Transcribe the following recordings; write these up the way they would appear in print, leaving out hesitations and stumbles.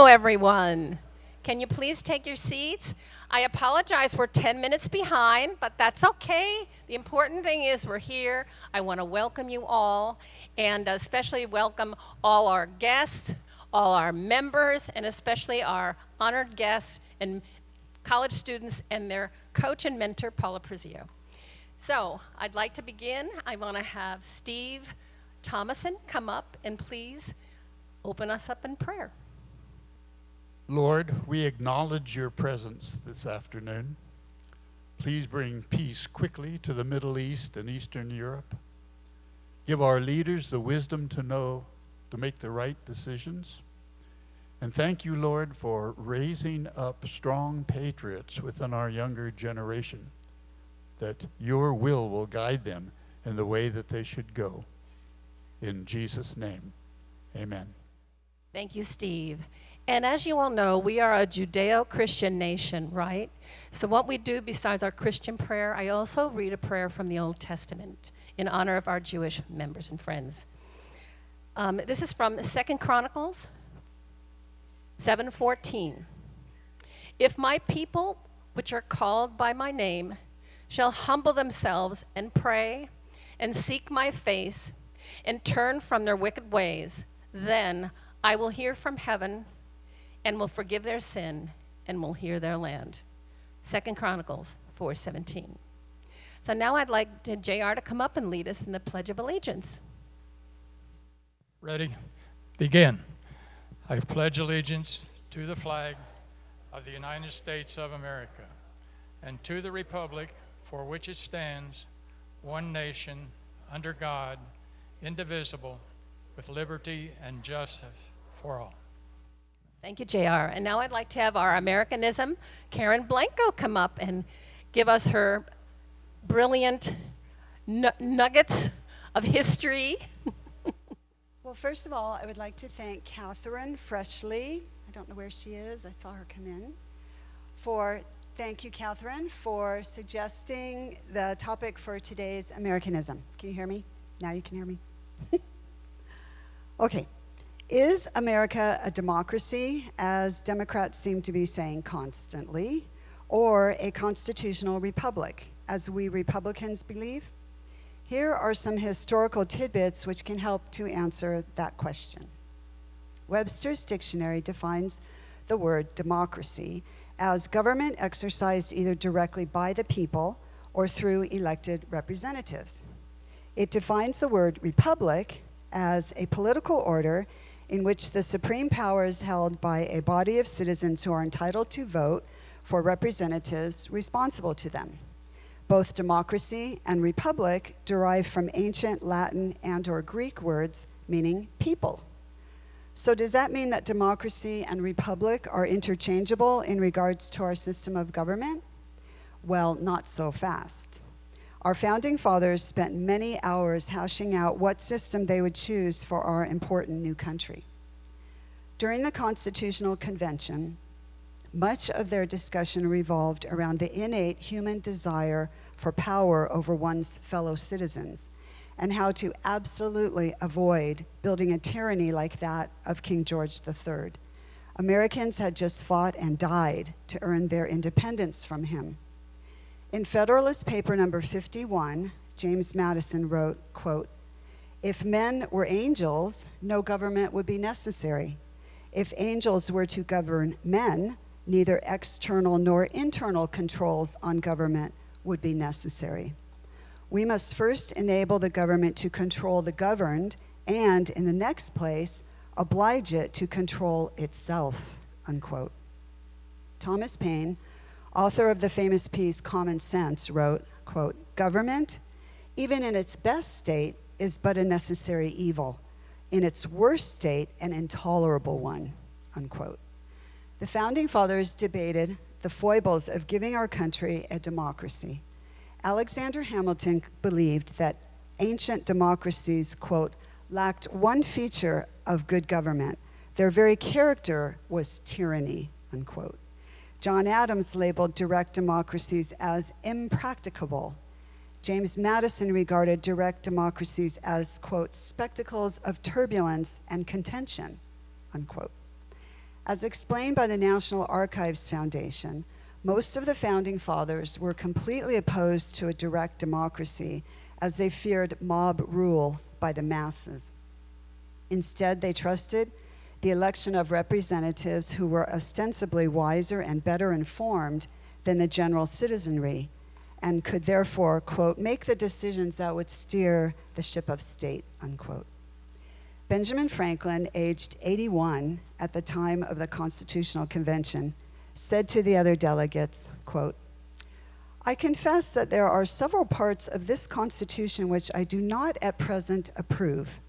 everyone. Can you please take your seats? I apologize, we're 10 minutes behind, but that's okay. The important thing is we're here. I want to welcome you all, and especially welcome all our guests, all our members, and especially our honored guests and college students and their coach and mentor, Paula Prezio. So I'd like to begin. I want to have Steve Thomason come up and please open us up in prayer. Lord, we acknowledge your presence this afternoon. Please bring peace quickly to the Middle East and Eastern Europe. Give our leaders the wisdom to make the right decisions. And thank you, Lord, for raising up strong patriots within our younger generation, that your will guide them in the way that they should go. In Jesus' name, amen. Thank you, Steve. And as you all know, we are a Judeo-Christian nation, right? So what we do besides our Christian prayer, I also read a prayer from the Old Testament in honor of our Jewish members and friends. This is from 2 Chronicles 7:14. If my people, which are called by my name, shall humble themselves and pray and seek my face and turn from their wicked ways, then I will hear from heaven and will forgive their sin and will heal their land. 2 Chronicles 4:17. So now I'd like JR to come up and lead us in the Pledge of Allegiance. Ready? Begin. I pledge allegiance to the flag of the United States of America and to the republic for which it stands, one nation, under God, indivisible, with liberty and justice for all. Thank you, JR. And now I'd like to have our Americanism, Karen Blanco, come up and give us her brilliant nuggets of history. Well, first of all, I would like to thank Catherine Freshly. I don't know where she is. I saw her come in. Thank you, Catherine, for suggesting the topic for today's Americanism. Can you hear me? Now you can hear me? Okay. Is America a democracy, as Democrats seem to be saying constantly, or a constitutional republic, as we Republicans believe? Here are some historical tidbits which can help to answer that question. Webster's dictionary defines the word democracy as government exercised either directly by the people or through elected representatives. It defines the word republic as a political order in which the supreme power is held by a body of citizens who are entitled to vote for representatives responsible to them. Both democracy and republic derive from ancient Latin and/or Greek words meaning people. So does that mean that democracy and republic are interchangeable in regards to our system of government? Well, not so fast. Our founding fathers spent many hours hashing out what system they would choose for our important new country. During the Constitutional Convention, much of their discussion revolved around the innate human desire for power over one's fellow citizens and how to absolutely avoid building a tyranny like that of King George III. Americans had just fought and died to earn their independence from him. In Federalist Paper number 51, James Madison wrote, quote, "If men were angels, no government would be necessary. If angels were to govern men, neither external nor internal controls on government would be necessary. We must first enable the government to control the governed and, in the next place, oblige it to control itself," unquote. Thomas Paine, author of the famous piece Common Sense, wrote, quote, "Government, even in its best state, is but a necessary evil. In its worst state, an intolerable one," unquote. The Founding Fathers debated the foibles of giving our country a democracy. Alexander Hamilton believed that ancient democracies, quote, "lacked one feature of good government. Their very character was tyranny," unquote. John Adams labeled direct democracies as impracticable. James Madison regarded direct democracies as, quote, "spectacles of turbulence and contention," unquote. As explained by the National Archives Foundation, most of the Founding Fathers were completely opposed to a direct democracy as they feared mob rule by the masses. Instead, they trusted the election of representatives who were ostensibly wiser and better informed than the general citizenry and could therefore, quote, make the decisions that would steer the ship of state, unquote. Benjamin Franklin, aged 81 at the time of the Constitutional Convention, said to the other delegates, quote, I confess that there are several parts of this Constitution which I do not at present approve.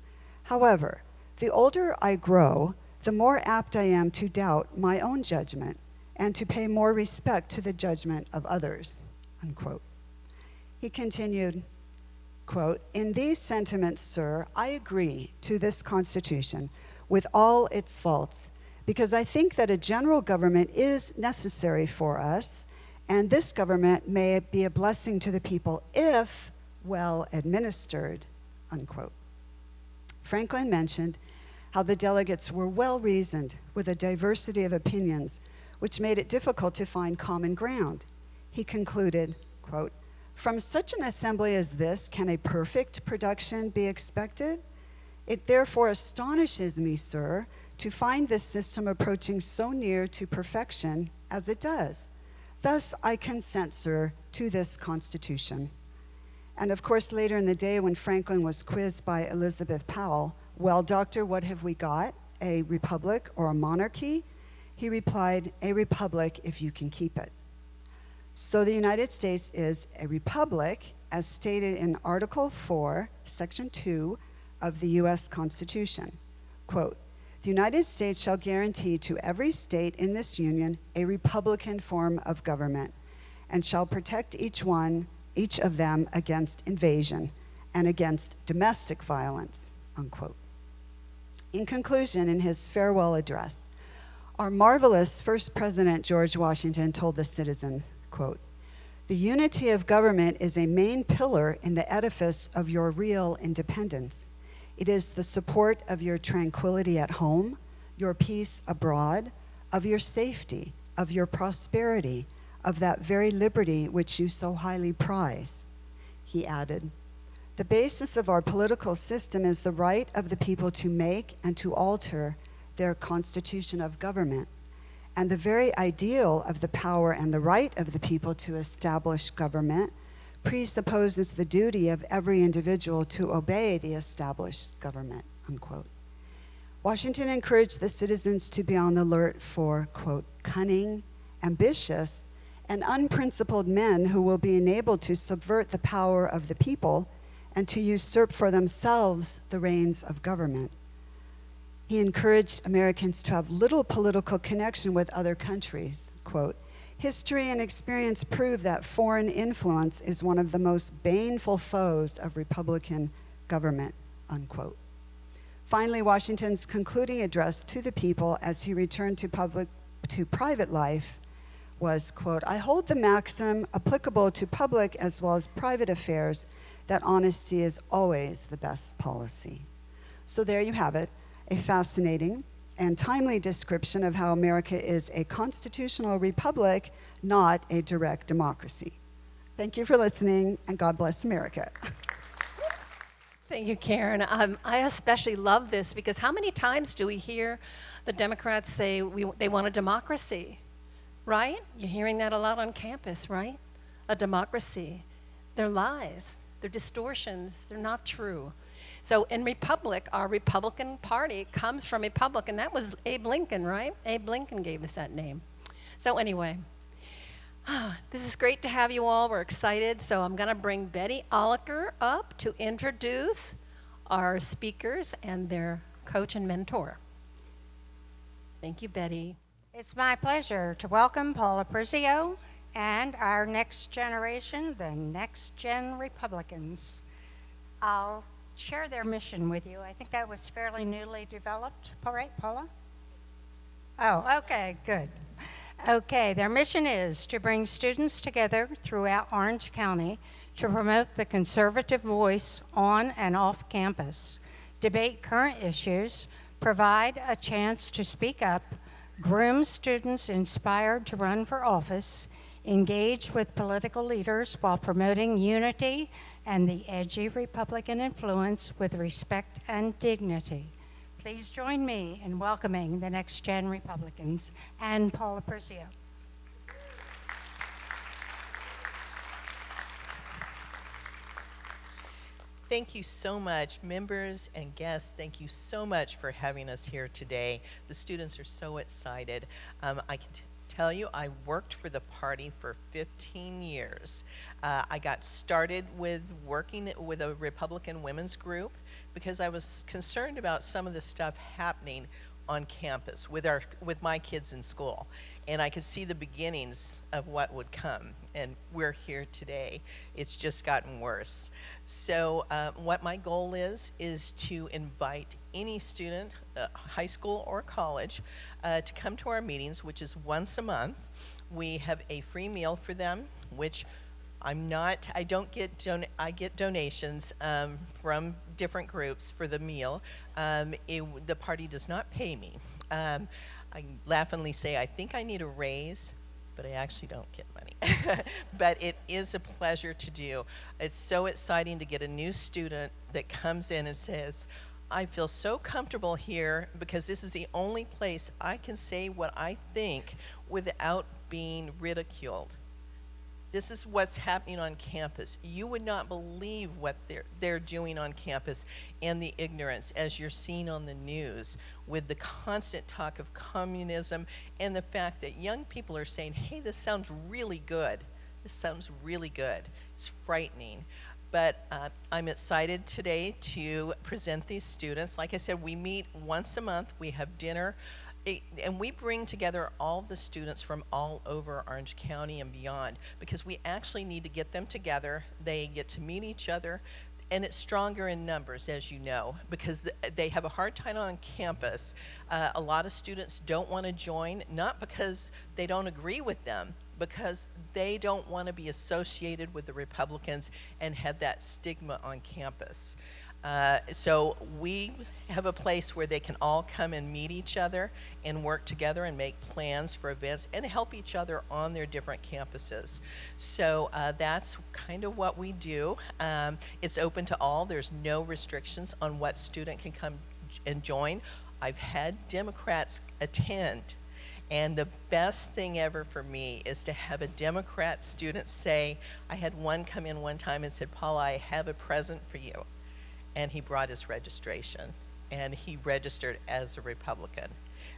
However, the older I grow, the more apt I am to doubt my own judgment and to pay more respect to the judgment of others, unquote. He continued, quote, in these sentiments, sir, I agree to this Constitution with all its faults, because I think that a general government is necessary for us, and this government may be a blessing to the people if well administered, unquote. Franklin mentioned how the delegates were well-reasoned with a diversity of opinions, which made it difficult to find common ground. He concluded, quote, from such an assembly as this, can a perfect production be expected? It therefore astonishes me, sir, to find this system approaching so near to perfection as it does. Thus, I consent, sir, to this Constitution. And of course, later in the day when Franklin was quizzed by Elizabeth Powell, well, doctor, what have we got? A republic or a monarchy? He replied, a republic if you can keep it. So the United States is a republic, as stated in Article 4, Section 2 of the U.S. Constitution. Quote, the United States shall guarantee to every state in this union a republican form of government, and shall protect each of them against invasion and against domestic violence, unquote. In conclusion, in his farewell address, our marvelous first president, George Washington, told the citizens, quote, the unity of government is a main pillar in the edifice of your real independence. It is the support of your tranquility at home, your peace abroad, of your safety, of your prosperity, of that very liberty which you so highly prize. He added, the basis of our political system is the right of the people to make and to alter their constitution of government. And the very ideal of the power and the right of the people to establish government presupposes the duty of every individual to obey the established government, unquote. Washington encouraged the citizens to be on the alert for, quote, cunning, ambitious, and unprincipled men who will be enabled to subvert the power of the people and to usurp for themselves the reins of government. He encouraged Americans to have little political connection with other countries. Quote, history and experience prove that foreign influence is one of the most baneful foes of Republican government, unquote. Finally, Washington's concluding address to the people as he returned to private life was, quote, I hold the maxim applicable to public as well as private affairs that honesty is always the best policy. So there you have it. A fascinating and timely description of how America is a constitutional republic, not a direct democracy. Thank you for listening, and God bless America. Thank you, Karen. I especially love this because how many times do we hear the Democrats say they want a democracy, right? You're hearing that a lot on campus, right? A democracy. They're lies. They're distortions. They're not true. So in Republic, our Republican Party comes from Republic, and that was Abe Lincoln, right? Abe Lincoln gave us that name. So anyway, this is great to have you all. We're excited. So I'm going to bring Betty Oliker up to introduce our speakers and their coach and mentor. Thank you, Betty. It's my pleasure to welcome Paula Perzio and our next generation, the Next Gen Republicans. I'll share their mission with you. I think that was fairly newly developed. All right, Paula? Oh, okay, good. Okay, their mission is to bring students together throughout Orange County to promote the conservative voice on and off campus, debate current issues, provide a chance to speak up, groom students inspired to run for office, engage with political leaders while promoting unity and the edgy Republican influence with respect and dignity. Please join me in welcoming the next gen Republicans and Paula Percio. Thank you so much, members and guests. Thank you so much for having us here today. The students are so excited. I can tell you, I worked for the party for 15 years. I got started with working with a Republican women's group because I was concerned about some of the stuff happening on campus with my kids in school. And I could see the beginnings of what would come. And we're here today. It's just gotten worse. So what my goal is to invite any student, high school or college, to come to our meetings, which is once a month. We have a free meal for them, which I get donations from different groups for the meal. The party does not pay me. I laughingly say, I think I need a raise, but I actually don't get money. But it is a pleasure to do. It's so exciting to get a new student that comes in and says, I feel so comfortable here because this is the only place I can say what I think without being ridiculed. This is what's happening on campus. You would not believe what they're doing on campus and the ignorance, as you're seeing on the news, with the constant talk of communism and the fact that young people are saying, hey, this sounds really good. This sounds really good. It's frightening. But I'm excited today to present these students. Like I said, we meet once a month. We have dinner. And we bring together all the students from all over Orange County and beyond because we actually need to get them together. They get to meet each other, and it's stronger in numbers, as you know, because they have a hard time on campus. A lot of students don't want to join, not because they don't agree with them, because they don't want to be associated with the Republicans and have that stigma on campus. So we have a place where they can all come and meet each other and work together and make plans for events and help each other on their different campuses. So that's kind of what we do. It's open to all. There's no restrictions on what student can come and join. I've had Democrats attend, and the best thing ever for me is to have a Democrat student say, I had one come in one time and said, Paula, I have a present for you. And he brought his registration, and he registered as a Republican.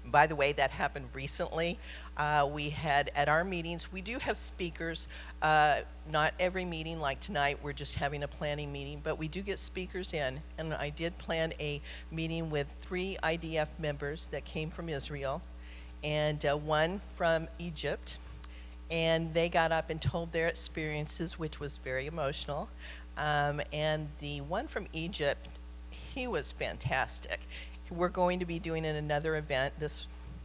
And by the way, that happened recently. We had, at our meetings, we do have speakers. Not every meeting, like tonight, we're just having a planning meeting, but we do get speakers in, and I did plan a meeting with 3 IDF members that came from Israel, and one from Egypt, and they got up and told their experiences, which was very emotional. And the one from Egypt, he was fantastic. We're going to be doing another event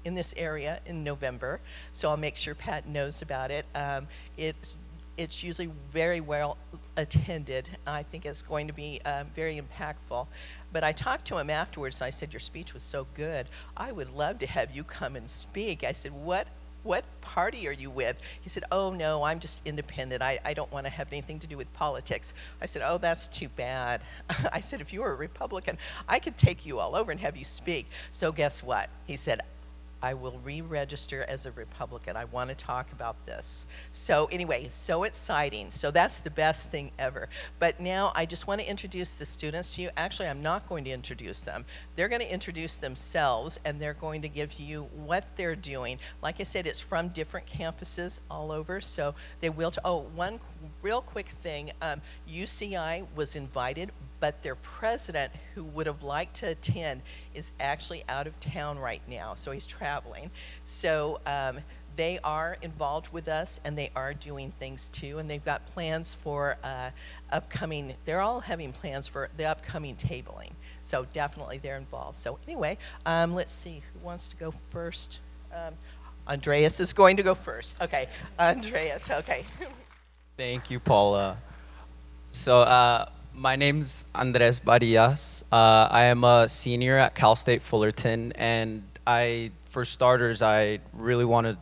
in this area in November, so I'll make sure Pat knows about it. It's usually very well attended. I think it's going to be very impactful. But I talked to him afterwards, and I said, your speech was so good. I would love to have you come and speak. I said, what party are you with? He said, oh no, I'm just independent. I don't want to have anything to do with politics. I said, oh, that's too bad. I said, if you were a Republican, I could take you all over and have you speak. So guess what? He said, I will re-register as a Republican. I want to talk about this. So anyway, so exciting. So that's the best thing ever. But now I just want to introduce the students to you. Actually, I'm not going to introduce them. They're going to introduce themselves, and they're going to give you what they're doing. Like I said, it's from different campuses all over, so they will. One real quick thing. UCI was invited, but their president, who would have liked to attend, is actually out of town right now, so he's traveling. So they are involved with us, and they are doing things too, and they've got plans for they're all having plans for the upcoming tabling. So definitely they're involved. So anyway, let's see, who wants to go first? Andreas is going to go first. Okay, Andreas, okay. Thank you, Paula. So my name's Andres Barrias. I am a senior at Cal State Fullerton, and I for starters, I really want to.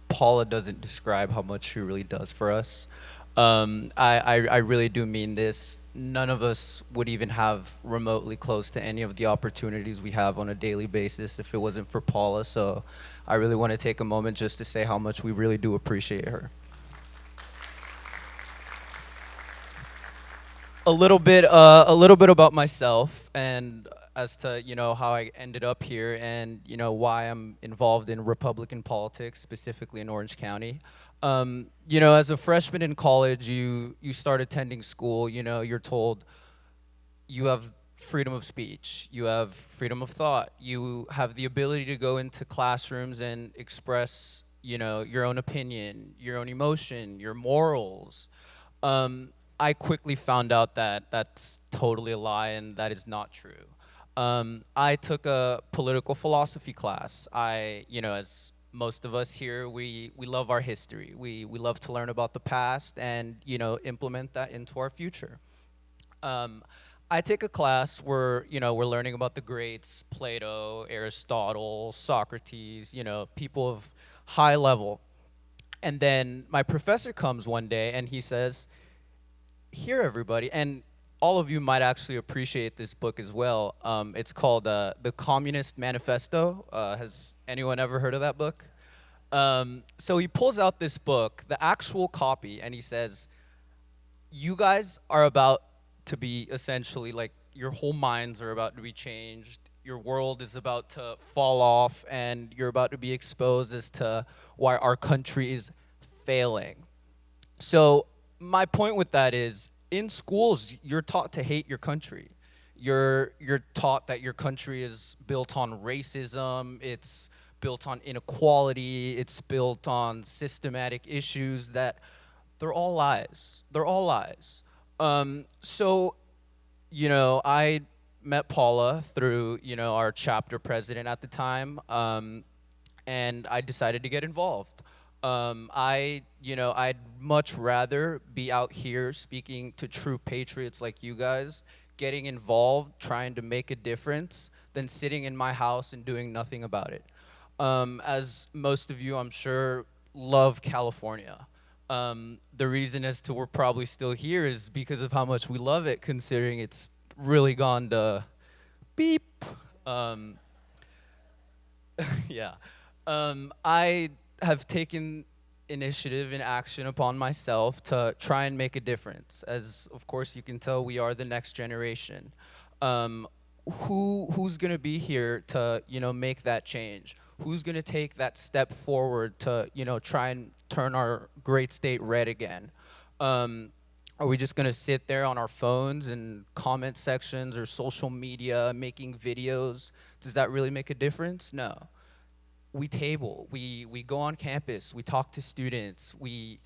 Paula doesn't describe how much she really does for us. I really do mean this. None of us would even have remotely close to any of the opportunities we have on a daily basis if it wasn't for Paula. So I really want to take a moment just to say how much we really do appreciate her. A little bit about myself and as to how I ended up here and why I'm involved in Republican politics, specifically in Orange County. As a freshman in college, you start attending school. You're told you have freedom of speech, you have freedom of thought, you have the ability to go into classrooms and express your own opinion, your own emotion, your morals. I quickly found out that that's totally a lie and that is not true. I took a political philosophy class. As most of us here, we love our history. We love to learn about the past and, implement that into our future. I take a class where, we're learning about the greats, Plato, Aristotle, Socrates, people of high level. And then my professor comes one day and he says, "Here, everybody," and all of you might actually appreciate this book as well. It's called The Communist Manifesto. Has anyone ever heard of that book? So he pulls out this book, the actual copy, and he says, "You guys are about to be essentially like your whole minds are about to be changed. Your world is about to fall off, and you're about to be exposed as to why our country is failing." So my point with that is, in schools, you're taught to hate your country. You're taught that your country is built on racism, it's built on inequality, it's built on systematic issues that they're all lies. They're all lies. So, I met Paula through, our chapter president at the time, and I decided to get involved. I'd much rather be out here speaking to true patriots like you guys, getting involved, trying to make a difference, than sitting in my house and doing nothing about it. As most of you, I'm sure, love California. The reason as to we're probably still here is because of how much we love it, considering it's really gone to beep. Yeah. I have taken initiative and action upon myself to try and make a difference. As of course you can tell, we are the next generation. Who's gonna be here to make that change? Who's gonna take that step forward to try and turn our great state red again? Are we just gonna sit there on our phones and comment sections or social media making videos? Does that really make a difference? No. We table, we go on campus, we talk to students, we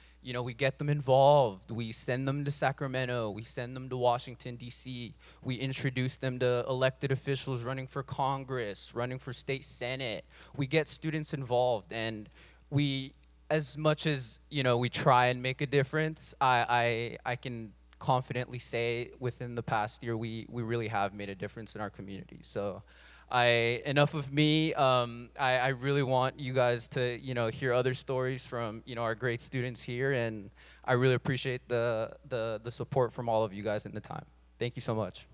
get them involved, we send them to Sacramento, we send them to Washington, D.C., we introduce them to elected officials running for Congress, running for state senate. We get students involved, and we, as much as, we try and make a difference, I can confidently say within the past year, we really have made a difference in our community. So enough of me. I really want you guys to, hear other stories from, our great students here, and I really appreciate the support from all of you guys in the time. Thank you so much.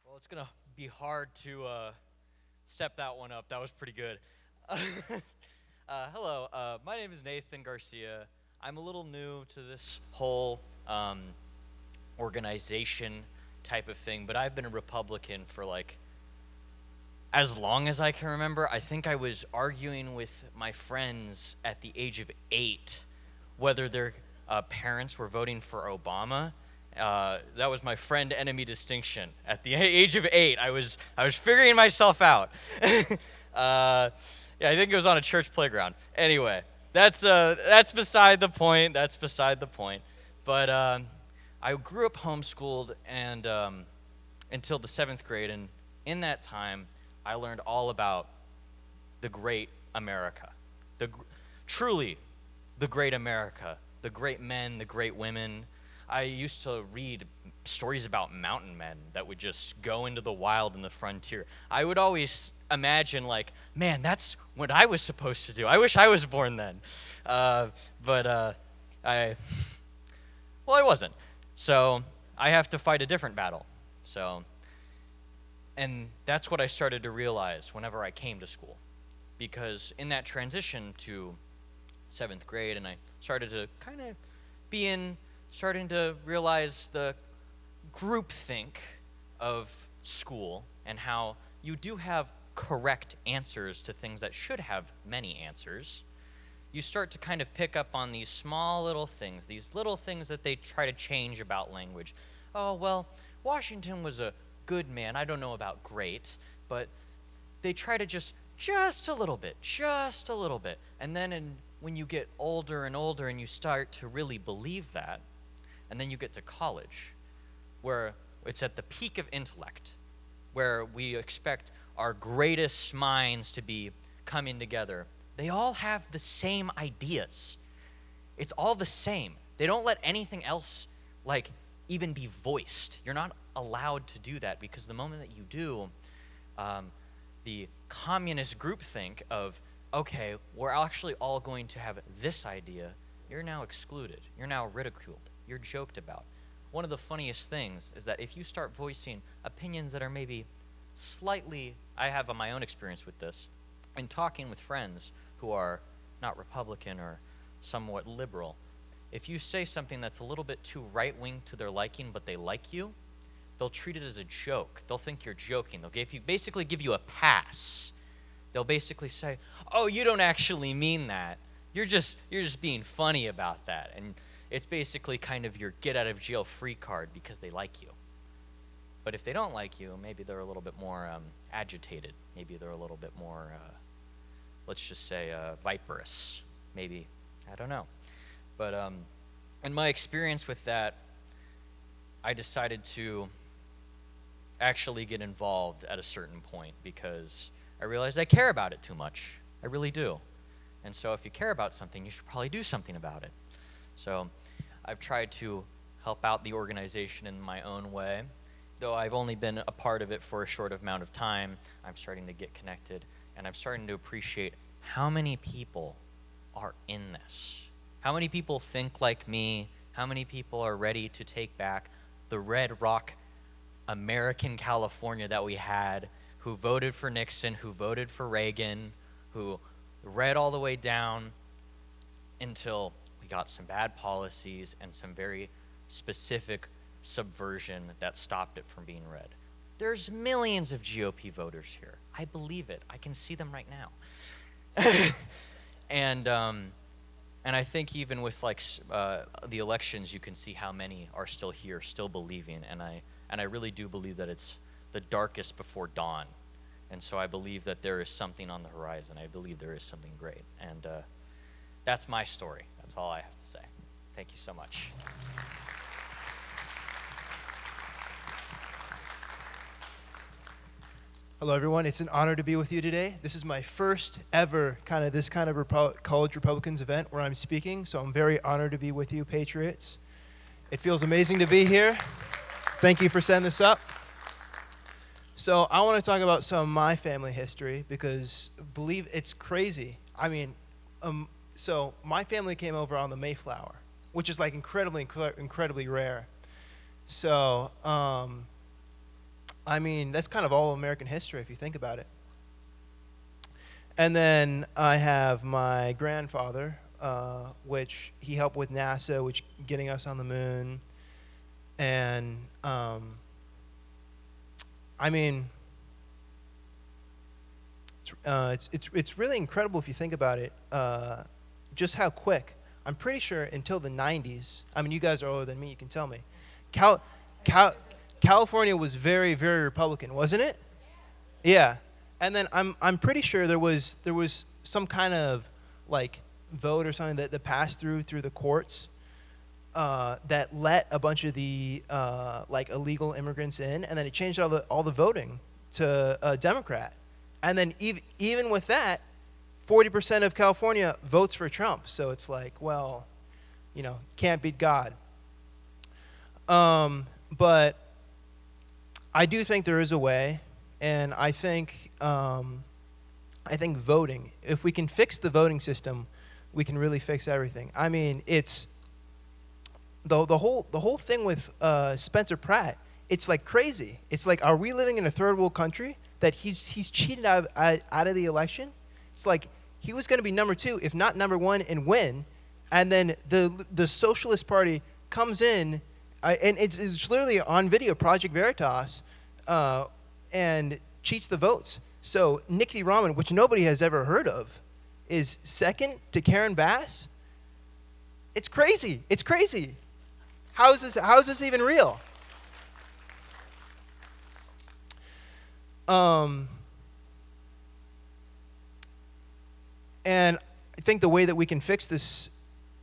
Well, it's gonna be hard to step that one up. That was pretty good. Hello, my name is Nathan Garcia. I'm a little new to this whole organization type of thing, but I've been a Republican for like as long as I can remember. I think I was arguing with my friends at the age of 8 whether their parents were voting for Obama. That was my friend-enemy distinction. At the age of 8, I was figuring myself out. Yeah, I think it was on a church playground. Anyway, that's beside the point. That's beside the point. But I grew up homeschooled and until the 7th grade, and in that time, I learned all about the great America, truly the great America, the great men, the great women. I used to read stories about mountain men that would just go into the wild and the frontier. I would always imagine, like, man, that's what I was supposed to do. I wish I was born then. But I wasn't. So I have to fight a different battle. And that's what I started to realize whenever I came to school. Because in that transition to 7th grade, and I started to kind of starting to realize the groupthink of school and how you do have correct answers to things that should have many answers. You start to kind of pick up on these small little things, these little things that they try to change about language. Oh, well, Washington was a good man. I don't know about great, but they try to just a little bit. And then when you get older and older and you start to really believe that, and then you get to college, where it's at the peak of intellect, where we expect our greatest minds to be coming together. They all have the same ideas. It's all the same. They don't let anything else, like, even be voiced. You're not allowed to do that, because the moment that you do, the communist groupthink of, okay, we're actually all going to have this idea, you're now excluded. You're now ridiculed. You're joked about. One of the funniest things is that if you start voicing opinions that are maybe slightly, I have my own experience with this, in talking with friends who are not Republican or somewhat liberal, if you say something that's a little bit too right-wing to their liking, but they like you, they'll treat it as a joke. They'll think you're joking. They'll basically give you a pass. They'll basically say, oh, you don't actually mean that. You're just being funny about that. And it's basically kind of your get-out-of-jail-free card because they like you. But if they don't like you, maybe they're a little bit more agitated. Maybe they're a little bit more, let's just say, viperous. Maybe. I don't know. But in my experience with that, I decided to actually get involved at a certain point because I realized I care about it too much. I really do. And so if you care about something, you should probably do something about it. So I've tried to help out the organization in my own way. Though I've only been a part of it for a short amount of time, I'm starting to get connected, and I'm starting to appreciate how many people are in this. How many people think like me? How many people are ready to take back the red rock American California that we had, who voted for Nixon, who voted for Reagan, who read all the way down until we got some bad policies and some very specific subversion that stopped it from being read. There's millions of GOP voters here. I believe it. I can see them right now. And I think even with the elections, you can see how many are still here, still believing. And I really do believe that it's the darkest before dawn. And so I believe that there is something on the horizon. I believe there is something great. And that's my story. That's all I have to say. Thank you so much. Hello, everyone. It's an honor to be with you today. This is my first ever college Republicans event where I'm speaking, so I'm very honored to be with you, Patriots. It feels amazing to be here. Thank you for setting this up. So I want to talk about some of my family history because believe it's crazy. I mean, so my family came over on the Mayflower, which is like incredibly rare. So, I mean, that's kind of all American history if you think about it. And then I have my grandfather, which he helped with NASA, which getting us on the moon. And I mean, it's really incredible if you think about it, just how quick. I'm pretty sure until the 90s, I mean, you guys are older than me, you can tell me. California was very, very Republican, wasn't it? Yeah. And then I'm pretty sure there was some kind of like vote or something that passed through the courts that let a bunch of the like illegal immigrants in, and then it changed all the voting to Democrat. And then even with that, 40% of California votes for Trump. So it's like, well, can't beat God. But I do think there is a way, and I think voting. If we can fix the voting system, we can really fix everything. I mean, it's the whole thing with Spencer Pratt. It's like crazy. It's like, are we living in a third world country that he's cheated out of the election? It's like he was going to be number 2, if not number 1, and win, and then the Socialist Party comes in, and it's literally on video, Project Veritas, and cheats the votes. So Nikki Rahman, which nobody has ever heard of, is second to Karen Bass. It's crazy. It's crazy. How is this even real? And I think the way that we can fix this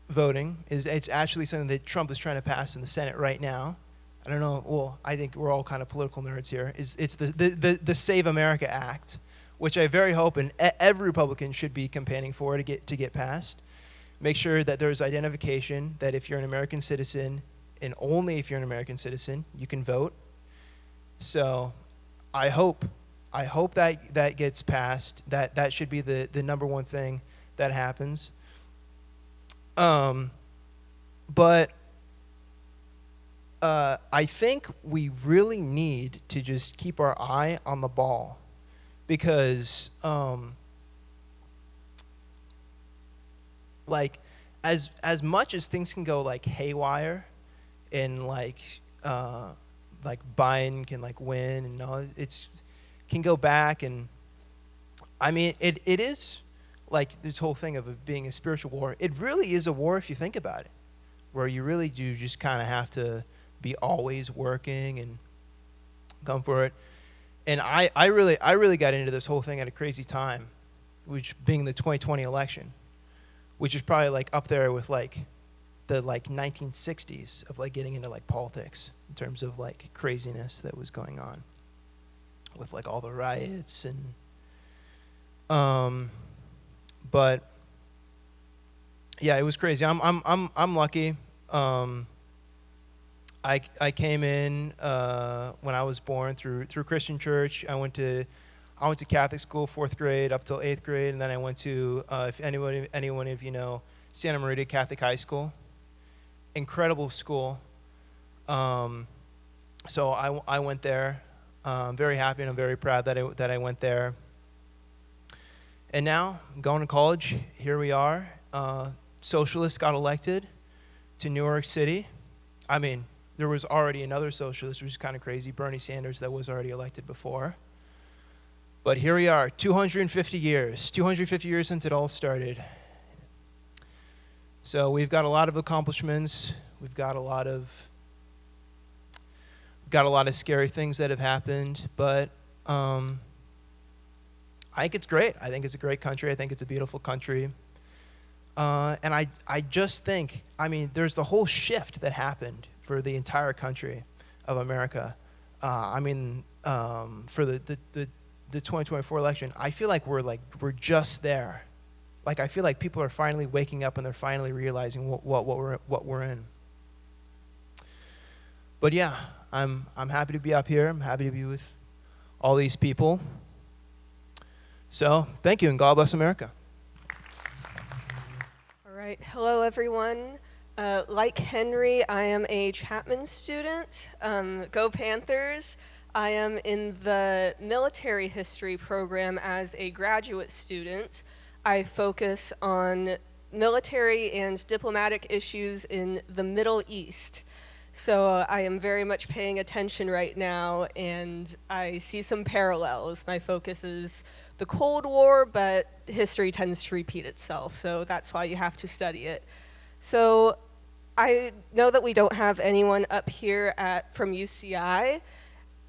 voting is it's actually something that Trump is trying to pass in the Senate right now. I don't know. Well, I think we're all kind of political nerds here. It's the Save America Act, which I very hope and every Republican should be campaigning for to get passed. Make sure that there's identification that if you're an American citizen, and only if you're an American citizen, you can vote. So I hope that gets passed. That should be the number one thing that happens. But I think we really need to just keep our eye on the ball, because like as much as things can go like haywire, and like Biden can like win and all, it's can go back, and I mean it is like this whole thing of it being a spiritual war. It really is a war if you think about it, where you really do just kind of have to be always working and come for it. And I really got into this whole thing at a crazy time, which being the 2020 election, which is probably like up there with like the like 1960s of like getting into like politics in terms of like craziness that was going on with like all the riots and but yeah, it was crazy. I'm lucky. I came in when I was born through Christian church. I went to Catholic school 4th grade up till 8th grade, and then I went to if anyone of you know Santa Maria Catholic High School. Incredible school. So I went there. I'm very happy and I'm very proud that I went there. And now I'm going to college. Here we are. Socialists got elected to New York City. I mean, there was already another socialist, which is kind of crazy, Bernie Sanders, that was already elected before. But here we are, 250 years since it all started. So we've got a lot of accomplishments. We've got a lot of scary things that have happened, but I think it's great. I think it's a great country. I think it's a beautiful country. And I just think, I mean, there's the whole shift that happened for the entire country of America. I mean, for the 2024 election, I feel like we're just there. Like, I feel like people are finally waking up and they're finally realizing what we're in. But yeah, I'm happy to be up here. I'm happy to be with all these people. So thank you, and God bless America. All right. Hello, everyone. Like Henry, I am a Chapman student. Go Panthers. I am in the military history program as a graduate student. I focus on military and diplomatic issues in the Middle East. So I am very much paying attention right now, and I see some parallels. My focus is the Cold War, but history tends to repeat itself, so that's why you have to study it. So I know that we don't have anyone up here from UCI.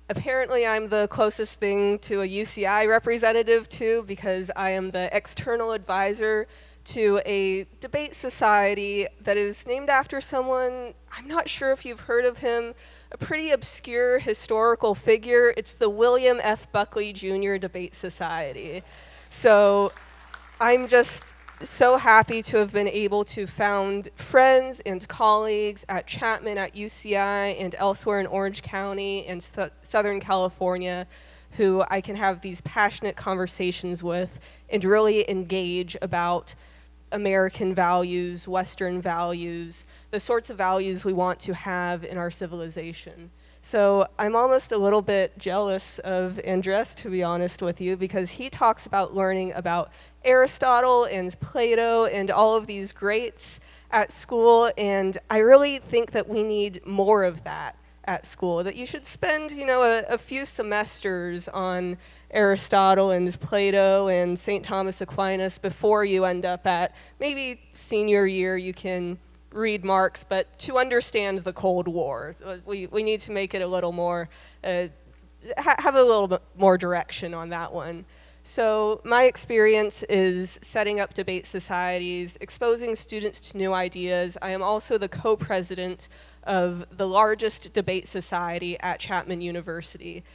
Apparently, I'm the closest thing to a UCI representative too, because I am the external advisor to a debate society that is named after someone, I'm not sure if you've heard of him, a pretty obscure historical figure. It's the William F. Buckley Jr. Debate Society. So I'm just so happy to have been able to found friends and colleagues at Chapman, at UCI, and elsewhere in Orange County and Southern California who I can have these passionate conversations with and really engage about American values, Western values, the sorts of values we want to have in our civilization. So I'm almost a little bit jealous of Andres, to be honest with you, because he talks about learning about Aristotle and Plato and all of these greats at school, and I really think that we need more of that at school, that you should spend, a few semesters on Aristotle and Plato and St. Thomas Aquinas before you end up at maybe senior year you can read Marx, but to understand the Cold War, we need to make it a little more, have a little bit more direction on that one. So my experience is setting up debate societies, exposing students to new ideas. I am also the co-president of the largest debate society at Chapman University.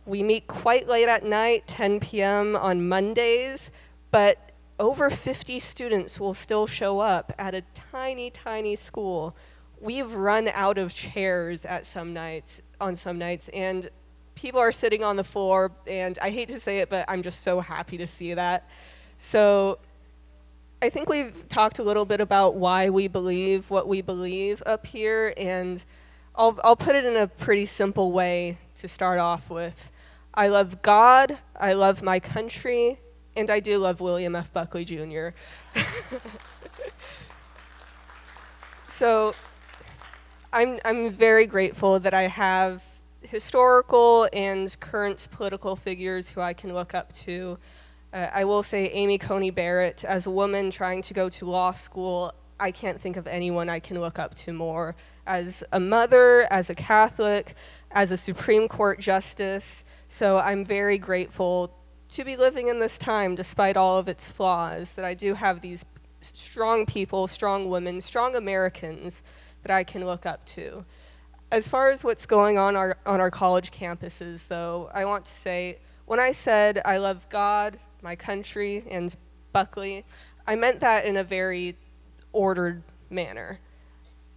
We meet quite late at night, 10 p.m. on Mondays, but over 50 students will still show up at a tiny, tiny school. We've run out of chairs on some nights, and people are sitting on the floor, and I hate to say it, but I'm just so happy to see that. So I think we've talked a little bit about why we believe what we believe up here, and I'll put it in a pretty simple way to start off with. I love God, I love my country, and I do love William F. Buckley Jr. So I'm very grateful that I have historical and current political figures who I can look up to. I will say Amy Coney Barrett, as a woman trying to go to law school, I can't think of anyone I can look up to more. As a mother, as a Catholic, as a Supreme Court justice, so I'm very grateful to be living in this time despite all of its flaws, that I do have these strong people, strong women, strong Americans that I can look up to. As far as what's going on our college campuses, though, I want to say, when I said I love God, my country, and Buckley, I meant that in a very ordered manner.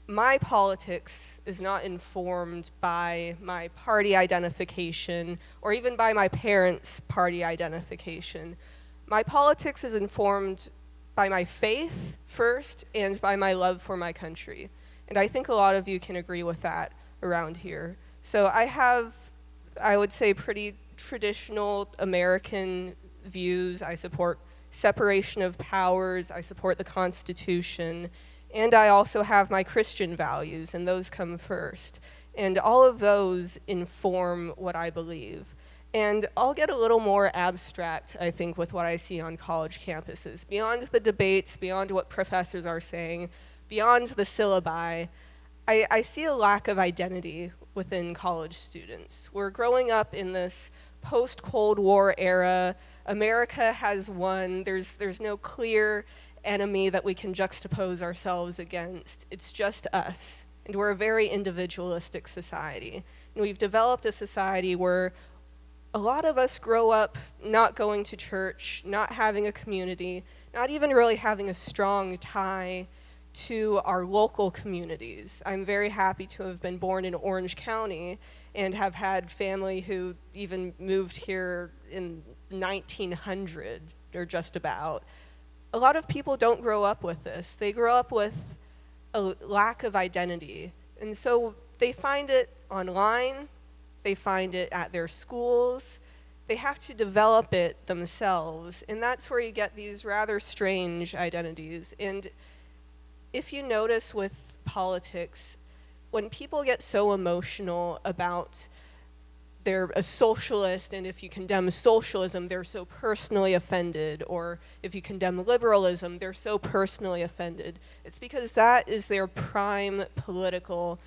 My politics is not informed by my party identification or even by my parents' party identification. My politics is informed by my faith first and by my love for my country. And I think a lot of you can agree with that around here. So I have, I would say, pretty traditional American views. I support separation of powers. I support the Constitution. And I also have my Christian values, and those come first. And all of those inform what I believe. And I'll get a little more abstract, I think, with what I see on college campuses. Beyond the debates, beyond what professors are saying, beyond the syllabi, I see a lack of identity within college students. We're growing up in this post-Cold War era. America has won. There's no clear enemy that we can juxtapose ourselves against. It's just us. And we're a very individualistic society. And we've developed a society where a lot of us grow up not going to church, not having a community, not even really having a strong tie to our local communities. I'm very happy to have been born in Orange County and have had family who even moved here in 1900 or just about. A lot of people don't grow up with this. They grow up with a lack of identity. And so they find it online, they find it at their schools, they have to develop it themselves. And that's where you get these rather strange identities. And if you notice with politics, when people get so emotional about they're a socialist, and if you condemn socialism, they're so personally offended, or if you condemn liberalism, they're so personally offended. It's because that is their prime political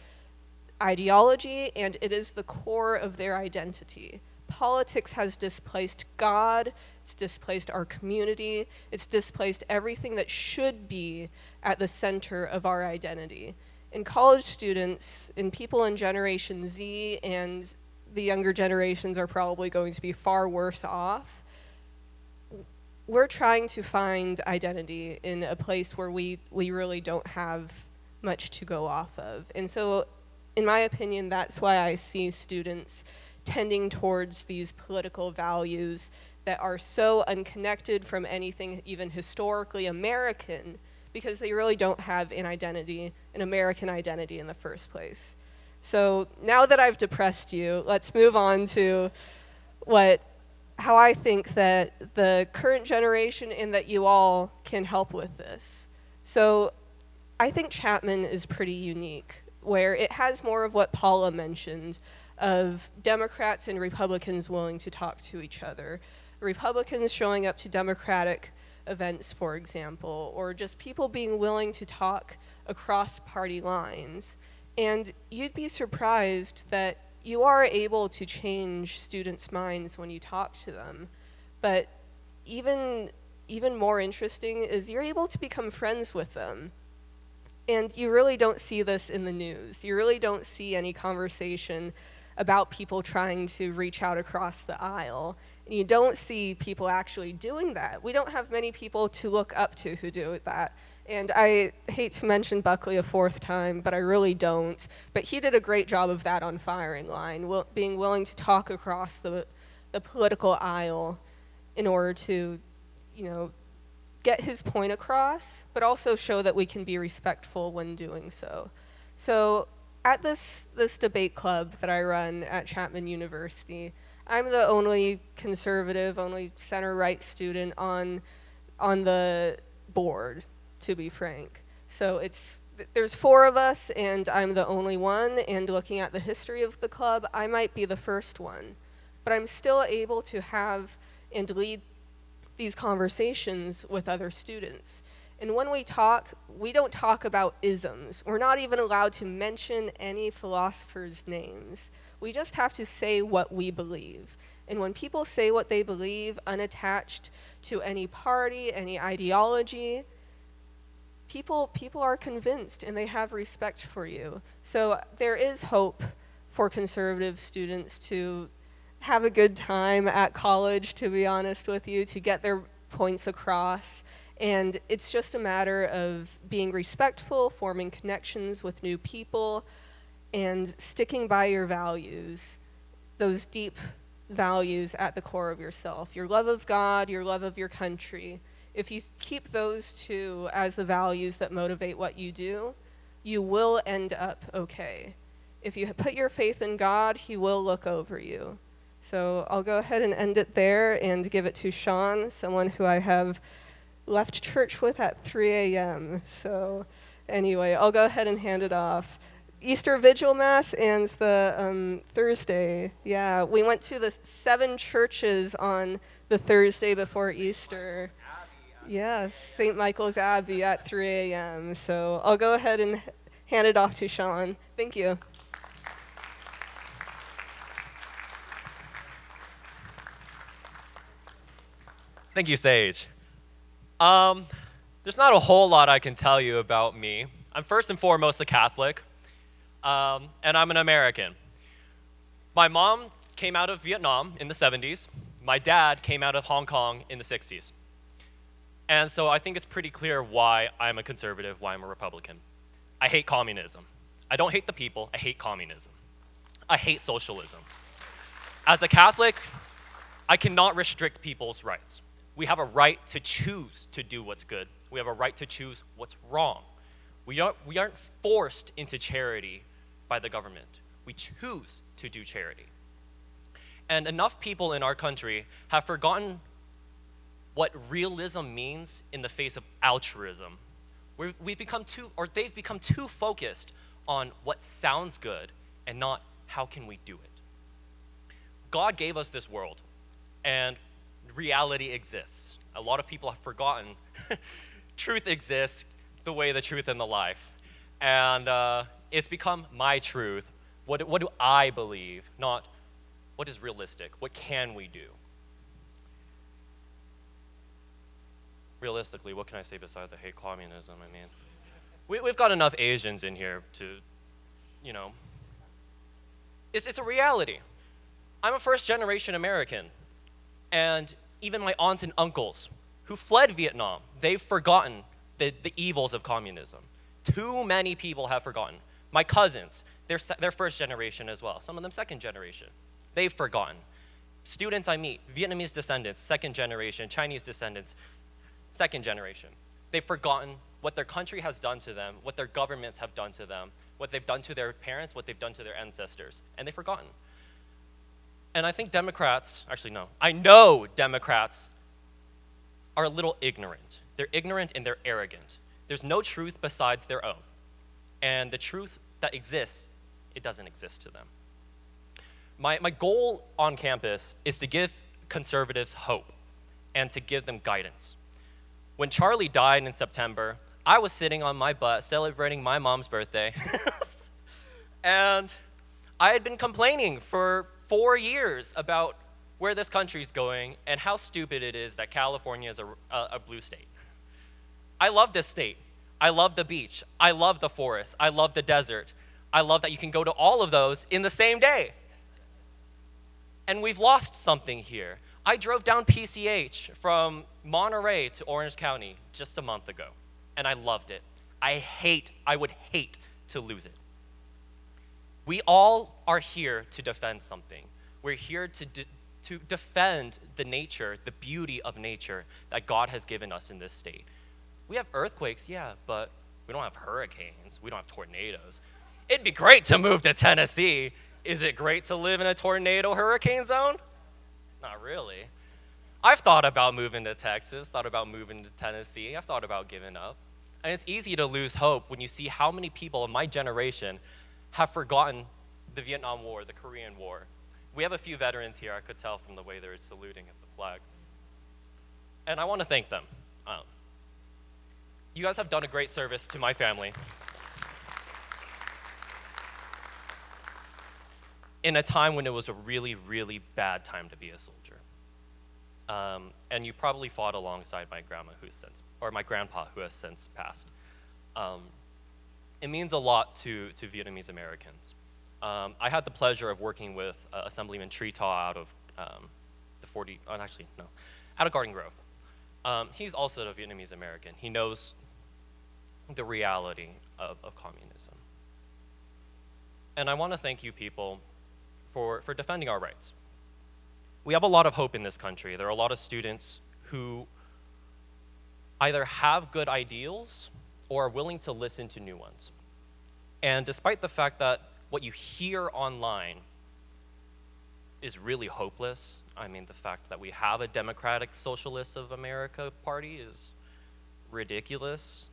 ideology, and it is the core of their identity. Politics has displaced God, it's displaced our community, it's displaced everything that should be at the center of our identity. And college students and people in Generation Z and the younger generations are probably going to be far worse off. we're trying to find identity in a place where we really don't have much to go off of. And so, in my opinion, that's why I see students tending towards these political values that are so unconnected from anything even historically American, because they really don't have an American identity in the first place. So now that I've depressed you, let's move on to how I think that the current generation and that you all can help with this. So I think Chapman is pretty unique, where it has more of what Paula mentioned, of Democrats and Republicans willing to talk to each other. Republicans showing up to Democratic events, for example, or just people being willing to talk across party lines. And you'd be surprised that you are able to change students' minds when you talk to them. But even more interesting is you're able to become friends with them. And you really don't see this in the news. You really don't see any conversation about people trying to reach out across the aisle. And you don't see people actually doing that. We don't have many people to look up to who do that. And I hate to mention Buckley a fourth time, but I really don't. But he did a great job of that on Firing Line, being willing to talk across the political aisle in order to, get his point across, but also show that we can be respectful when doing so. So at this debate club that I run at Chapman University, I'm the only conservative, only center-right student on the board, to be frank. So there's 4 of us, and I'm the only one, and looking at the history of the club, I might be the first one. But I'm still able to have and lead these conversations with other students. And when we talk, we don't talk about isms. We're not even allowed to mention any philosophers' names. We just have to say what we believe. And when people say what they believe, unattached to any party, any ideology, people are convinced and they have respect for you. So there is hope for conservative students to have a good time at college, to be honest with you, to get their points across. And it's just a matter of being respectful, forming connections with new people, and sticking by your values, those deep values at the core of yourself. Your love of God, your love of your country. If you keep those 2 as the values that motivate what you do, you will end up okay. If you put your faith in God, He will look over you. So I'll go ahead and end it there and give it to Sean, someone who I have left church with at 3 a.m. So anyway, I'll go ahead and hand it off. Easter Vigil Mass and the Thursday. Yeah, we went to the 7 churches on the Thursday before Easter. Yes, St. Michael's Abbey at 3 a.m. So I'll go ahead and hand it off to Sean. Thank you. Thank you, Sage. There's not a whole lot I can tell you about me. I'm first and foremost a Catholic, and I'm an American. My mom came out of Vietnam in the 70s. My dad came out of Hong Kong in the 60s. And so I think it's pretty clear why I'm a conservative, why I'm a Republican. I hate communism. I don't hate the people, I hate communism. I hate socialism. As a Catholic, I cannot restrict people's rights. We have a right to choose to do what's good. We have a right to choose what's wrong. We aren't forced into charity by the government. We choose to do charity. And enough people in our country have forgotten what realism means in the face of altruism. They've become too focused on what sounds good and not how can we do it. God gave us this world, and reality exists. A lot of people have forgotten truth exists the way the truth and the life. And it's become my truth. What do I believe? Not what is realistic? What can we do? Realistically, what can I say besides I hate communism? I mean, we've got enough Asians in here to, it's a reality. I'm a first-generation American, and even my aunts and uncles who fled Vietnam. They've forgotten the evils of communism. Too many people have forgotten. My cousins, they're first generation as well. Some of them second generation. They've forgotten. Students I meet, Vietnamese descendants, second generation, Chinese descendants, second generation. They've forgotten what their country has done to them, what their governments have done to them, what they've done to their parents, what they've done to their ancestors, and they've forgotten. And I think Democrats, actually no, I know Democrats are a little ignorant. They're ignorant and they're arrogant. There's no truth besides their own. And the truth that exists, it doesn't exist to them. My goal on campus is to give conservatives hope and to give them guidance. When Charlie died in September, I was sitting on my butt celebrating my mom's birthday. And I had been complaining for 4 years about where this country's going and how stupid it is that California is a blue state. I love this state. I love the beach. I love the forest. I love the desert. I love that you can go to all of those in the same day. And we've lost something here. I drove down PCH from Monterey to Orange County just a month ago, and I loved it. I would hate to lose it. We all are here to defend something. We're here to defend the nature, the beauty of nature that God has given us in this state. We have earthquakes, yeah, but we don't have hurricanes. We don't have tornadoes. It'd be great to move to Tennessee. Is it great to live in a tornado hurricane zone? Not really. I've thought about moving to Texas, thought about moving to Tennessee. I've thought about giving up. And it's easy to lose hope when you see how many people in my generation have forgotten the Vietnam War, the Korean War. We have a few veterans here, I could tell from the way they're saluting at the flag. And I want to thank them. You guys have done a great service to my family. In a time when it was a really, really bad time to be a soldier. And you probably fought alongside my grandma my grandpa who has since passed. It means a lot to Vietnamese Americans. I had the pleasure of working with Assemblyman Tretaw out of out of Garden Grove. He's also a Vietnamese American. He knows the reality of communism. And I want to thank you people for defending our rights. We have a lot of hope in this country. There are a lot of students who either have good ideals or are willing to listen to new ones. And despite the fact that what you hear online is really hopeless, I mean, the fact that we have a Democratic Socialists of America party is ridiculous.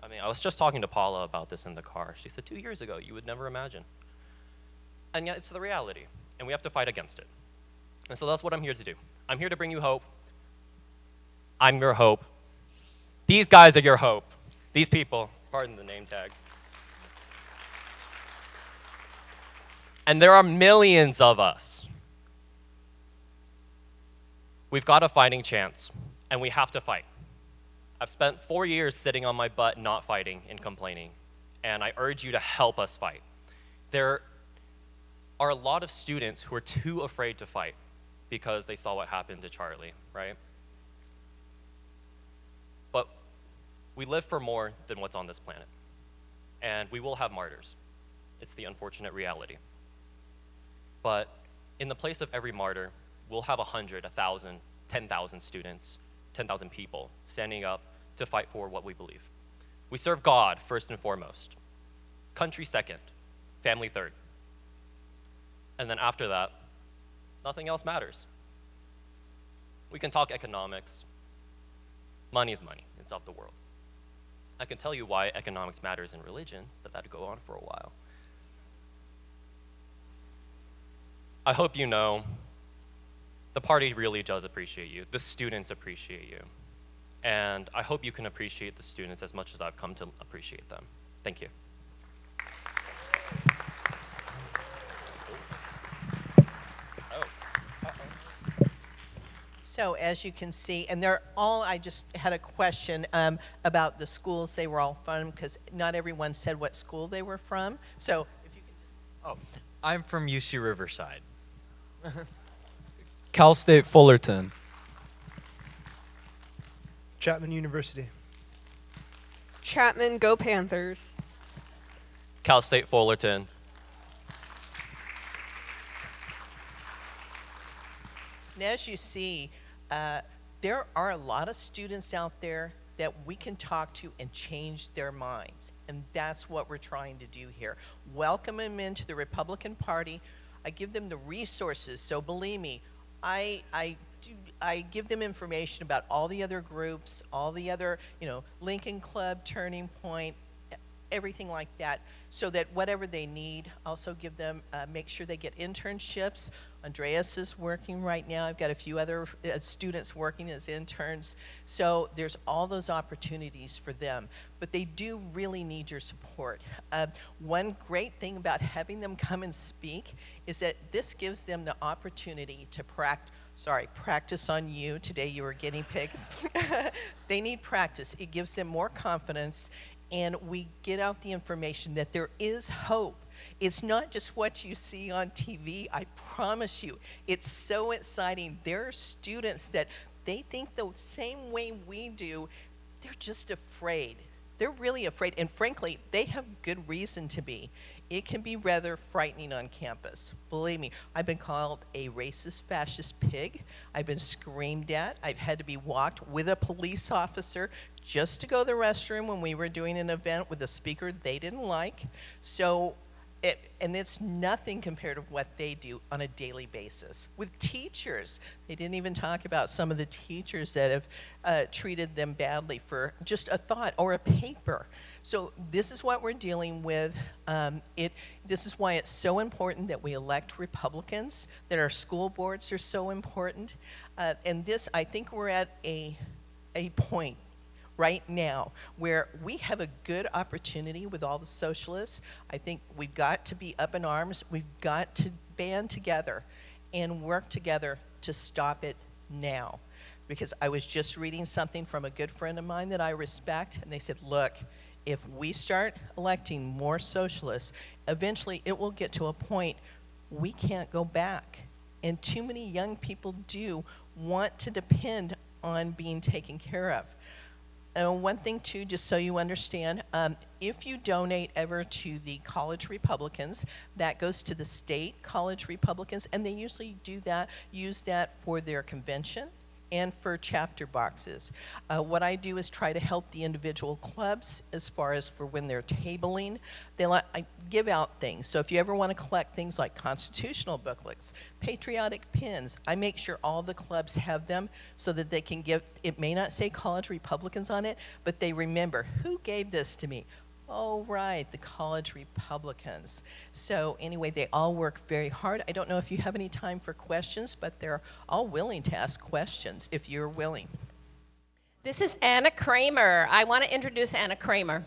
I mean, I was just talking to Paula about this in the car. She said 2 years ago, you would never imagine. And yet it's the reality, and we have to fight against it. And so that's what I'm here to do. I'm here to bring you hope. I'm your hope. These guys are your hope. These people, pardon the name tag. And there are millions of us. We've got a fighting chance, and we have to fight. I've spent 4 years sitting on my butt not fighting and complaining, and I urge you to help us fight. There are a lot of students who are too afraid to fight because they saw what happened to Charlie, right? But we live for more than what's on this planet, and we will have martyrs. It's the unfortunate reality. But in the place of every martyr, we'll have 100, 1,000, 10,000 students, 10,000 people standing up to fight for what we believe. We serve God first and foremost, country second, family third. And then after that, nothing else matters. We can talk economics. Money is money. It's of the world. I can tell you why economics matters in religion, but that'd go on for a while. I hope you know the party really does appreciate you. The students appreciate you. And I hope you can appreciate the students as much as I've come to appreciate them. Thank you. So as you can see, and I just had a question about the schools they were all from, because not everyone said what school they were from. So if you can just... I'm from UC Riverside. Cal State Fullerton. Chapman University. Chapman, go Panthers. Cal State Fullerton. And as you see, there are a lot of students out there that we can talk to and change their minds. And that's what we're trying to do here. Welcome them into the Republican Party. I give them the resources. So believe me, I give them information about all the other groups, all the other, Lincoln Club, Turning Point, everything like that, so that whatever they need, also give them, make sure they get internships. Andreas is working right now. I've got a few other students working as interns. So there's all those opportunities for them, but they do really need your support. One great thing about having them come and speak is that this gives them the opportunity to practice on you. Today you were guinea pigs. They need practice. It gives them more confidence, and we get out the information that there is hope. It's not just what you see on TV, I promise you. It's so exciting. There are students that they think the same way we do. They're just afraid. They're really afraid, and frankly, they have good reason to be. It can be rather frightening on campus. Believe me, I've been called a racist, fascist pig. I've been screamed at. I've had to be walked with a police officer just to go to the restroom when we were doing an event with a speaker they didn't like. And it's nothing compared to what they do on a daily basis. With teachers, they didn't even talk about some of the teachers that have treated them badly for just a thought or a paper. So this is what we're dealing with. This is why it's so important that we elect Republicans, that our school boards are so important. And this, I think we're at a point right now where we have a good opportunity with all the socialists. I think we've got to be up in arms. We've got to band together and work together to stop it now. Because I was just reading something from a good friend of mine that I respect, and they said, look, if we start electing more socialists, eventually it will get to a point we can't go back. And too many young people do want to depend on being taken care of. One thing too, just so you understand, if you donate ever to the college Republicans, that goes to the state college Republicans, and they usually use that for their convention and for chapter boxes. What I do is try to help the individual clubs as far as for when they're tabling. I give out things. So if you ever want to collect things like constitutional booklets, patriotic pins, I make sure all the clubs have them so that they can give, it may not say college Republicans on it, but they remember, who gave this to me? Oh, right, the college Republicans. So anyway, they all work very hard. I don't know if you have any time for questions, but they're all willing to ask questions if you're willing. This is Anna Kramer. I want to introduce Anna Kramer.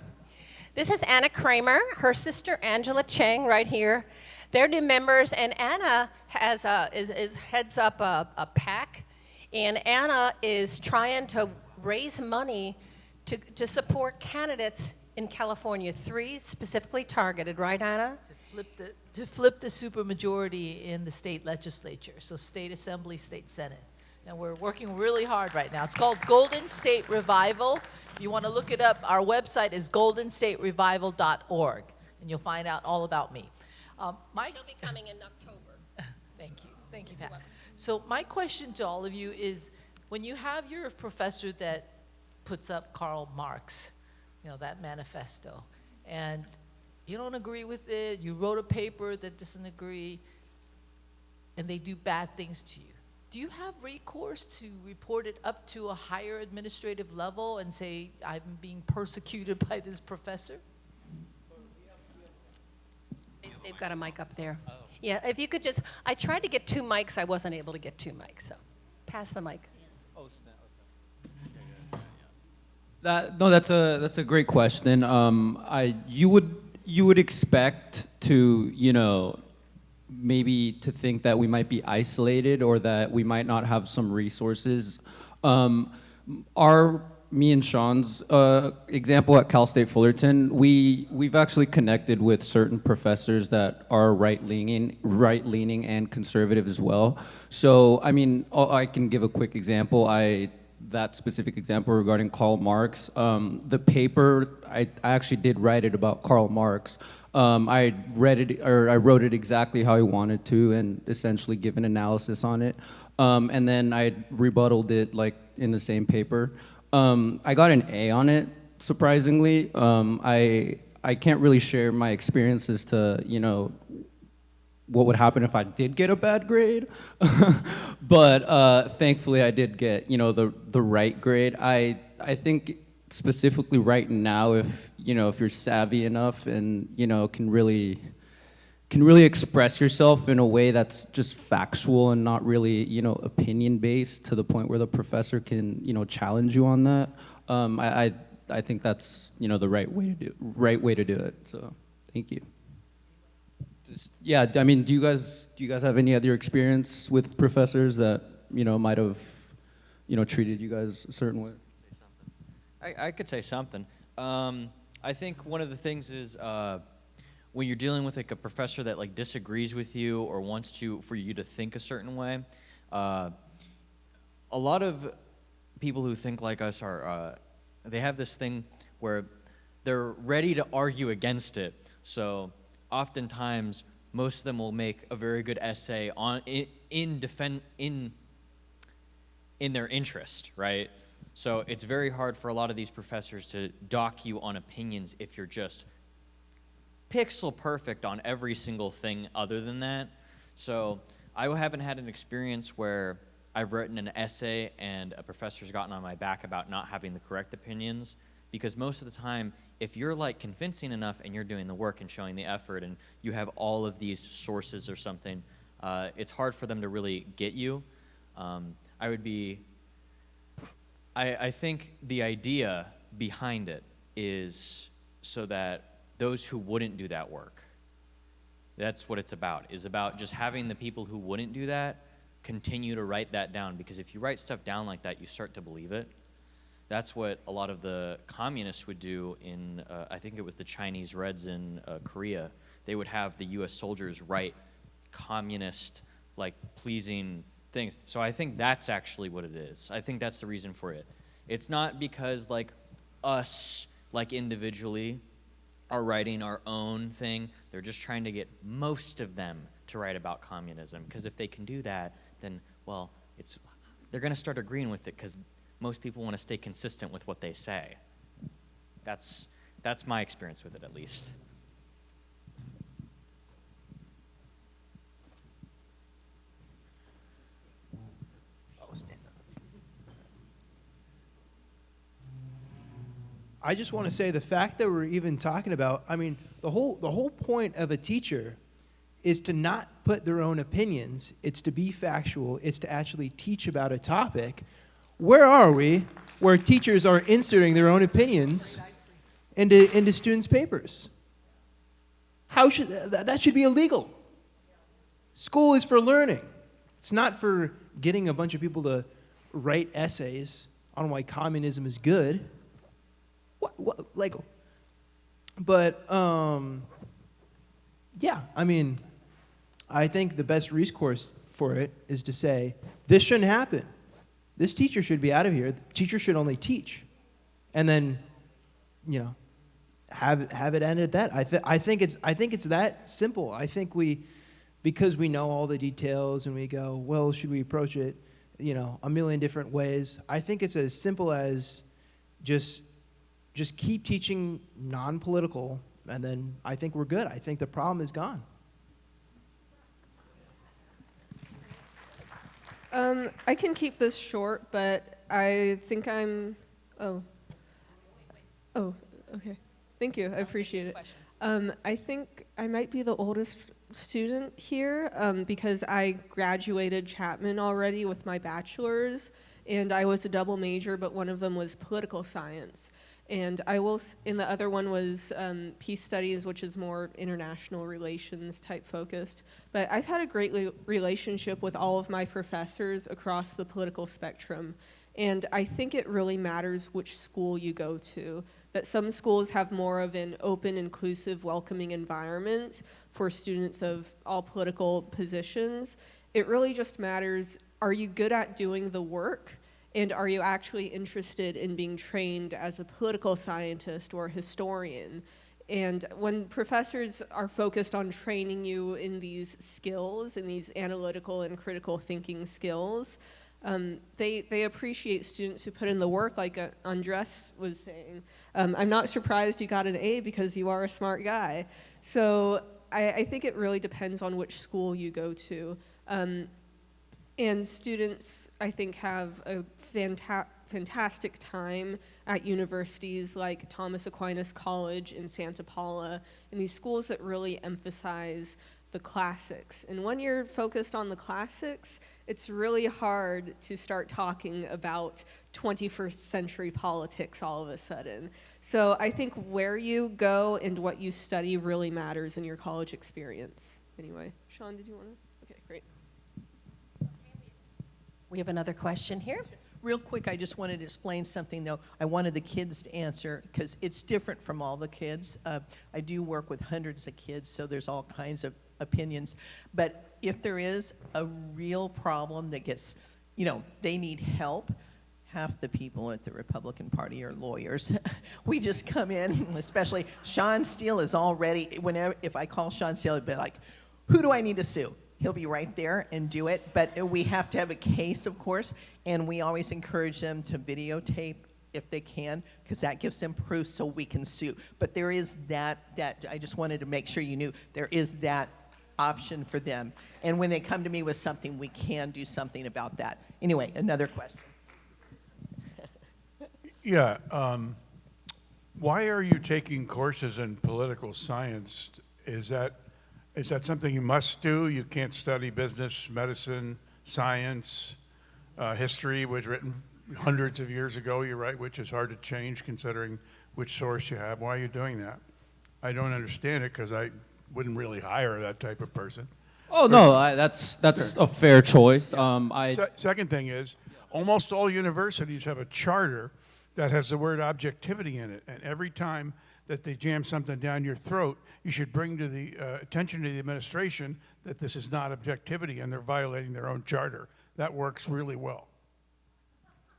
This is Anna Kramer, her sister Angela Cheng right here. They're new members, and Anna has heads up a PAC, and Anna is trying to raise money to support candidates in California, 3 specifically targeted, right, Anna? To flip the supermajority in the state legislature, so state assembly, state senate. And we're working really hard right now. It's called Golden State Revival. If you want to look it up, our website is goldenstaterevival.org, and you'll find out all about me. She'll be coming in October. Thank you, Pat. So my question to all of you is, when you have your professor that puts up Karl Marx, that manifesto, and you don't agree with it, you wrote a paper that doesn't agree, and they do bad things to you, do you have recourse to report it up to a higher administrative level and say, I'm being persecuted by this professor? They've got a mic up there. Oh. Yeah, if you could just, I tried to get 2 mics, I wasn't able to get 2 mics, so pass the mic. Oh, snap. No, that's a great question. You would expect to, maybe to think that we might be isolated or that we might not have some resources. Me and Sean's example at Cal State Fullerton, we've actually connected with certain professors that are right-leaning and conservative as well. So, I mean, I can give a quick example. that specific example regarding Karl Marx. The paper, I actually did write it about Karl Marx. I wrote it exactly how I wanted to, and essentially give an analysis on it. And then I rebutted it like in the same paper. I got an A on it, surprisingly. I can't really share my experiences to, you know, what would happen if I did get a bad grade. But thankfully I did get, you know, the right grade. I think specifically right now, if, you know, if you're savvy enough and, you know, can really express yourself in a way that's just factual and not really, you know, opinion based, to the point where the professor can, you know, challenge you on that. I think that's, you know, the right way to do it. So thank you. Yeah, I mean, do you guys have any other experience with professors that, you know, might have, you know, treated you guys a certain way? I could say something. I think one of the things is when you're dealing with like a professor that like disagrees with you or wants for you to think a certain way, a lot of people who think like us are, they have this thing where they're ready to argue against it. So oftentimes, most of them will make a very good essay in their interest, right? So it's very hard for a lot of these professors to dock you on opinions if you're just pixel perfect on every single thing other than that. So I haven't had an experience where I've written an essay and a professor's gotten on my back about not having the correct opinions, because most of the time, if you're like convincing enough and you're doing the work and showing the effort and you have all of these sources or something, it's hard for them to really get you. I think the idea behind it is so that those who wouldn't do that work, that's what it's about, is about just having the people who wouldn't do that continue to write that down, because if you write stuff down like that, you start to believe it. That's what a lot of the communists would do in, I think it was the Chinese Reds in Korea. They would have the US soldiers write communist, like, pleasing things. So I think that's actually what it is. I think that's the reason for it. It's not because, like, us, like, individually are writing our own thing. They're just trying to get most of them to write about communism. Because if they can do that, then, well, they're going to start agreeing with it, because most people want to stay consistent with what they say. That's my experience with it, at least. I just want to say the fact that we're even talking about, I mean, the whole point of a teacher is to not put their own opinions. It's to be factual. It's to actually teach about a topic. Where are we where teachers are inserting their own opinions into students' papers? That should be illegal. School is for learning. It's not for getting a bunch of people to write essays on why communism is good. Yeah, I mean, I think the best recourse for it is to say, this shouldn't happen. This teacher should be out of here. The teacher should only teach. And then, you know, have it end at that. I think it's that simple. I think because we know all the details and we go, well, should we approach it, you know, a million different ways. I think it's as simple as just keep teaching non-political, and then I think we're good. I think the problem is gone. I can keep this short, but I think I'm, oh, okay. Thank you, I appreciate it. I think I might be the oldest student here because I graduated Chapman already with my bachelor's, and I was a double major, but one of them was political science. And and the other one was peace studies, which is more international relations type focused. But I've had a great relationship with all of my professors across the political spectrum. And I think it really matters which school you go to. That some schools have more of an open, inclusive, welcoming environment for students of all political positions. It really just matters, are you good at doing the work? And are you actually interested in being trained as a political scientist or historian? And when professors are focused on training you in these skills, in these analytical and critical thinking skills, they appreciate students who put in the work, like Andres was saying. I'm not surprised you got an A because you are a smart guy. So I think it really depends on which school you go to. And students, I think, have a fantastic time at universities like Thomas Aquinas College in Santa Paula, and these schools that really emphasize the classics. And when you're focused on the classics, it's really hard to start talking about 21st century politics all of a sudden. So I think where you go and what you study really matters in your college experience. Anyway, Sean, did you want to? Okay, great. We have another question here. Real quick, I just wanted to explain something, though. I wanted the kids to answer, because it's different from all the kids. I do work with hundreds of kids, so there's all kinds of opinions. But if there is a real problem that gets, they need help, half the people at the Republican Party are lawyers. We just come in, especially Sean Steele is already, if I call Sean Steele, it'd be like, who do I need to sue? He'll be right there and do it, but we have to have a case, of course, and we always encourage them to videotape if they can, because that gives them proof so we can sue. But there is that I just wanted to make sure you knew, there is that option for them. And when they come to me with something, we can do something about that. Anyway, another question. Yeah, why are you taking courses in political science? Is that something you must do? You can't study business, medicine, science, history was written hundreds of years ago, you're right, which is hard to change considering which source you have. Why are you doing that? I don't understand it because I wouldn't really hire that type of person. Oh, no, that's a fair choice. Second thing is, almost all universities have a charter that has the word objectivity in it, and every time that they jam something down your throat, you should bring to the attention of the administration that this is not objectivity and they're violating their own charter. That works really well.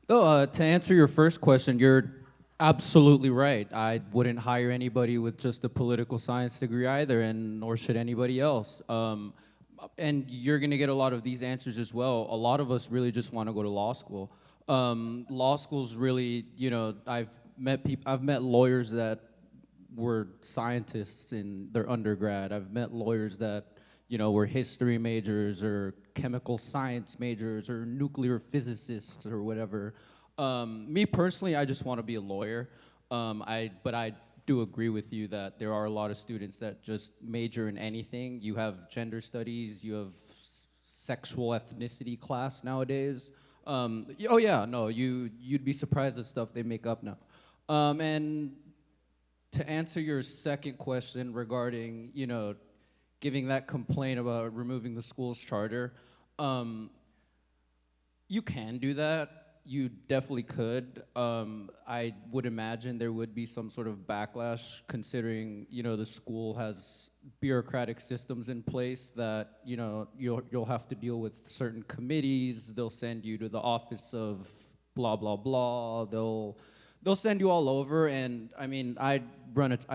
To answer your first question, you're absolutely right. I wouldn't hire anybody with just a political science degree either, and nor should anybody else. And you're going to get a lot of these answers as well. A lot of us really just want to go to law school. Law school's really, I've met lawyers that were scientists in their undergrad. I've met lawyers that, were history majors or chemical science majors or nuclear physicists or whatever. Me personally, I just want to be a lawyer. But I do agree with you that there are a lot of students that just major in anything. You have gender studies, you have sexual ethnicity class nowadays. You'd be surprised at stuff they make up now. And to answer your second question regarding, giving that complaint about removing the school's charter, you can do that. You definitely could. I would imagine there would be some sort of backlash considering, the school has bureaucratic systems in place that, you'll have to deal with certain committees. They'll send you to the office of blah, blah, blah. They'll send you all over, and I mean, I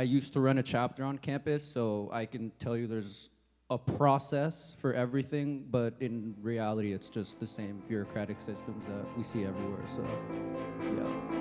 used to run a chapter on campus, so I can tell you there's a process for everything, but in reality, it's just the same bureaucratic systems that we see everywhere, so, yeah.